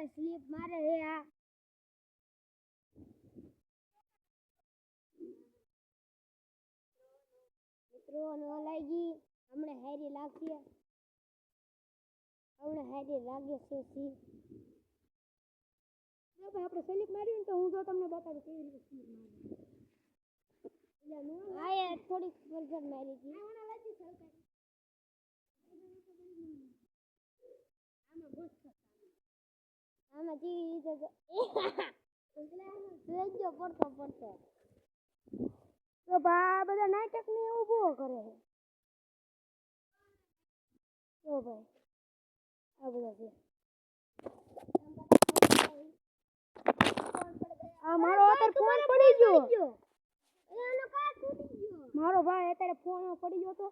slip મારે હે આ મિત્રો નો લાગી હમણે હેરી લાગશે હમણે હેરી લાગે છે સી જો ભાઈ આપણે સ્લીપ માર્યું ને તો હું જો તમને બતાવું કેવી રીતે સ્લીપ મારે હા એ થોડી વરસાદ મારી હતી આમાં લાગી સરકાર આમાં કેવી રીતે લેજો પડતો તો બા બધા નાટક ને એવું બહુ કરે છે તો ભાઈ આ બધા છે આ મારો અત્યારે ફોન પડી ગયો એનો કા તૂટી ગયો મારો ભાઈ અત્યારે ફોન પડી ગયો તો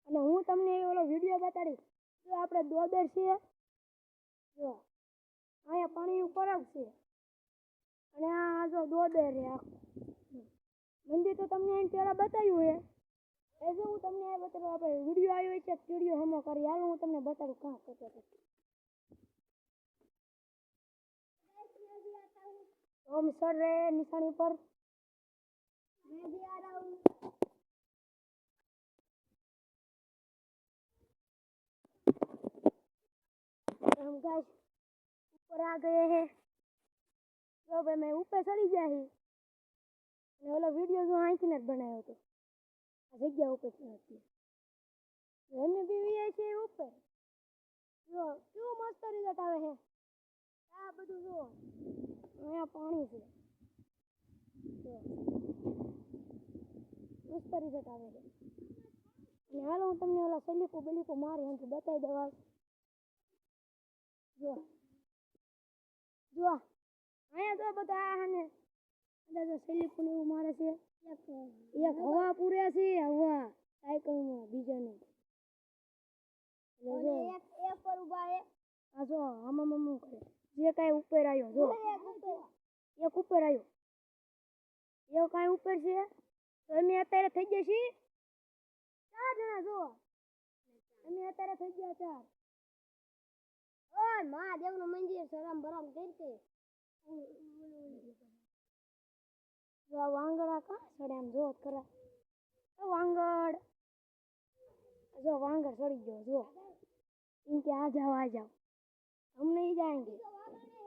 અને હું તમને ઓલો વિડિયો બતાડી જો આપણે દોદર છે જો આયા પાણી ઉપર આવશે અને આ જો દોદર છે મંદિર તો તમને એન પેલા બતાવ્યું હે એ જો હું તમને આ બતાવું આપણે વિડિયો આવ્યો છે વિડિયો હમો કરી હાલો હું તમને બતાવું કાં કરતો ओम सर रे निशानी पर मैं भी आ रहा हूँ हम गाइस ऊपर आ गए हैं तो भाई मैं ऊपर चढ़ी जाही ने ओला वीडियो जो आंखी ने बनायो तो आ जग्या ऊपर चढ़ती एने भी है ऊपर जो क्यों मस्त रिजल्ट आवे है आ બધું જો અહીંયા પાણી છે જો મસ્ત રિઝલ્ટ આવે છે અને હાલો હું તમને ઓલા સલીપો મારી અંત બતાવી દવા જો જો અહીંયા તો બધા આને બધા સલીપો ને એવું મારે છે એક હવા પૂરે છે હવા સાયકલમાં બીજાને અને એક પર ઊભા છે આ જો આમાં કરે જે કાઈ ઉપર આવ્યો જો એક ઉપર આવ્યો એ કાઈ ઉપર છે તો અમે અત્યારે થઈ ગયા છીએ 4 જણા જો અમે અત્યારે થઈ ગયા 4 ઓય મહાદેવનું મંદિર સરામ બરામ કરકે જો વાંગડા કા સડે આમ જો ખરા વાંગડ જો વાંગડ સડી ગયો જો इनके आ जाओ हम नहीं जाएंगे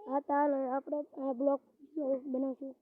हाँ तालो આપણે બ્લોક બનાવશું